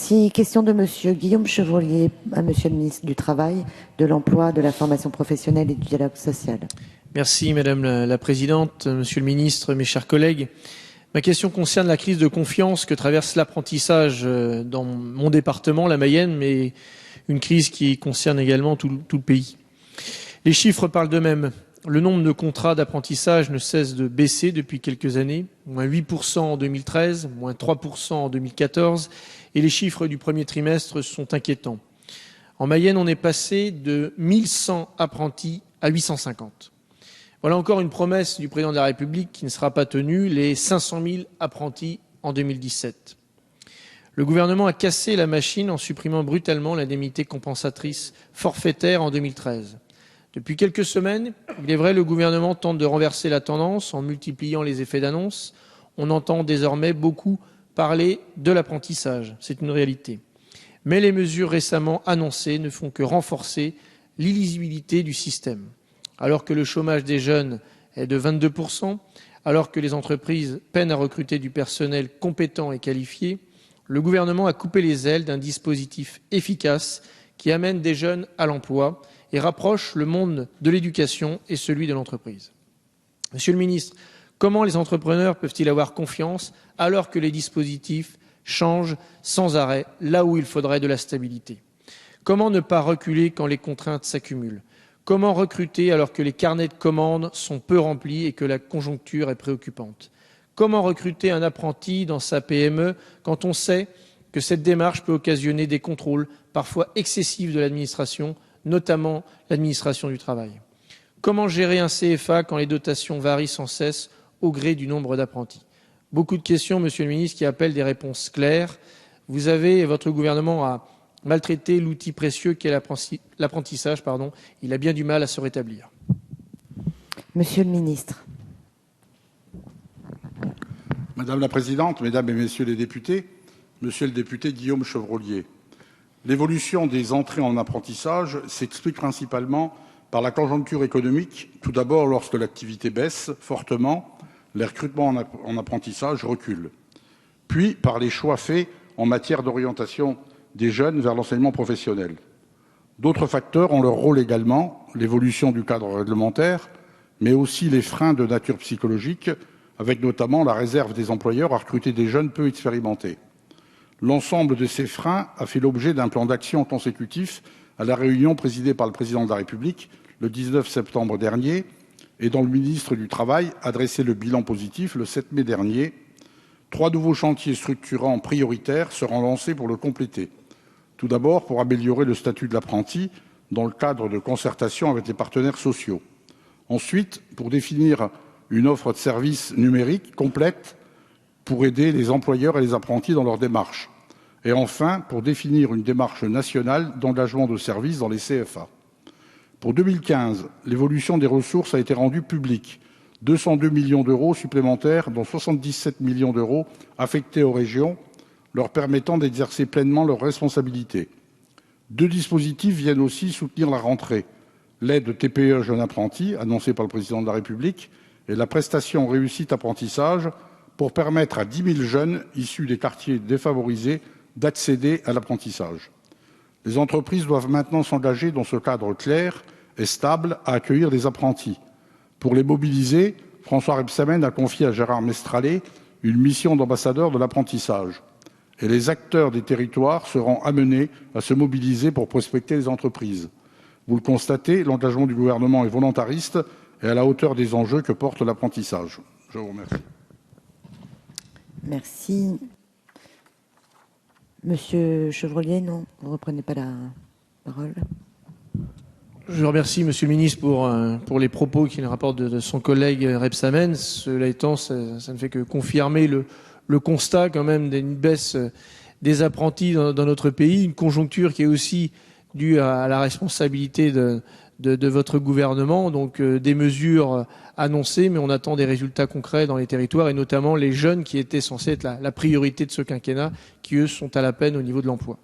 Merci. Question de Monsieur Guillaume Chevrollier à Monsieur le ministre du Travail, de l'Emploi, de la Formation professionnelle et du Dialogue social. Merci Madame la Présidente, Monsieur le Ministre, mes chers collègues. Ma question concerne la crise de confiance que traverse l'apprentissage dans mon département, la Mayenne, mais une crise qui concerne également tout le pays. Les chiffres parlent d'eux-mêmes. Le nombre de contrats d'apprentissage ne cesse de baisser depuis quelques années, moins 8% en 2013, moins 3% en 2014, et les chiffres du premier trimestre sont inquiétants. En Mayenne, on est passé de 1100 apprentis à 850. Voilà encore une promesse du président de la République qui ne sera pas tenue, les 500 000 apprentis en 2017. Le gouvernement a cassé la machine en supprimant brutalement l'indemnité compensatrice forfaitaire en 2013. Depuis quelques semaines, il est vrai, le gouvernement tente de renverser la tendance en multipliant les effets d'annonce. On entend désormais beaucoup parler de l'apprentissage, c'est une réalité. Mais les mesures récemment annoncées ne font que renforcer l'illisibilité du système. Alors que le chômage des jeunes est de 22%, alors que les entreprises peinent à recruter du personnel compétent et qualifié, le gouvernement a coupé les ailes d'un dispositif efficace qui amène des jeunes à l'emploi et rapproche le monde de l'éducation et celui de l'entreprise. Monsieur le ministre, comment les entrepreneurs peuvent-ils avoir confiance alors que les dispositifs changent sans arrêt là où il faudrait de la stabilité? Comment ne pas reculer quand les contraintes s'accumulent? Comment recruter alors que les carnets de commandes sont peu remplis et que la conjoncture est préoccupante? Comment recruter un apprenti dans sa PME quand on sait que cette démarche peut occasionner des contrôles parfois excessifs de l'administration, notamment l'administration du travail? Comment gérer un CFA quand les dotations varient sans cesse au gré du nombre d'apprentis? Beaucoup de questions, Monsieur le ministre, qui appellent des réponses claires. Vous avez, votre gouvernement a maltraité l'outil précieux qu'est l'apprentissage. Il a bien du mal à se rétablir. Monsieur le ministre. Madame la Présidente, Mesdames et Messieurs les députés, Monsieur le député Guillaume Chevrollier, l'évolution des entrées en apprentissage s'explique principalement par la conjoncture économique. Tout d'abord, lorsque l'activité baisse fortement, les recrutements en apprentissage reculent. Puis, par les choix faits en matière d'orientation des jeunes vers l'enseignement professionnel. D'autres facteurs ont leur rôle également, l'évolution du cadre réglementaire, mais aussi les freins de nature psychologique, avec notamment la réserve des employeurs à recruter des jeunes peu expérimentés. L'ensemble de ces freins a fait l'objet d'un plan d'action consécutif à la réunion présidée par le président de la République le 19 septembre dernier et dont le ministre du Travail a dressé le bilan positif le 7 mai dernier. 3 nouveaux chantiers structurants prioritaires seront lancés pour le compléter. Tout d'abord, pour améliorer le statut de l'apprenti dans le cadre de concertation avec les partenaires sociaux. Ensuite, pour définir une offre de services numériques complète pour aider les employeurs et les apprentis dans leur démarche. Et enfin, pour définir une démarche nationale d'engagement de services dans les CFA. Pour 2015, l'évolution des ressources a été rendue publique. 202 millions d'euros supplémentaires, dont 77 millions d'euros affectés aux régions, leur permettant d'exercer pleinement leurs responsabilités. 2 dispositifs viennent aussi soutenir la rentrée. L'aide TPE Jeune Apprenti, annoncée par le président de la République, et la prestation Réussite Apprentissage, pour permettre à 10 000 jeunes issus des quartiers défavorisés d'accéder à l'apprentissage. Les entreprises doivent maintenant s'engager dans ce cadre clair et stable à accueillir des apprentis. Pour les mobiliser, François Rebsamen a confié à Gérard Mestralet une mission d'ambassadeur de l'apprentissage. Et les acteurs des territoires seront amenés à se mobiliser pour prospecter les entreprises. Vous le constatez, l'engagement du gouvernement est volontariste et à la hauteur des enjeux que porte l'apprentissage. Je vous remercie. Merci. Monsieur Chevrollier, non, vous ne reprenez pas la parole. Je remercie Monsieur le ministre pour les propos qu'il rapporte de son collègue Rebsamen. Cela étant, ça ne fait que confirmer le constat quand même d'une baisse des apprentis dans notre pays, une conjoncture qui est aussi due à la responsabilité de votre gouvernement, donc des mesures annoncées, mais on attend des résultats concrets dans les territoires et notamment les jeunes qui étaient censés être la priorité de ce quinquennat, qui eux sont à la peine au niveau de l'emploi.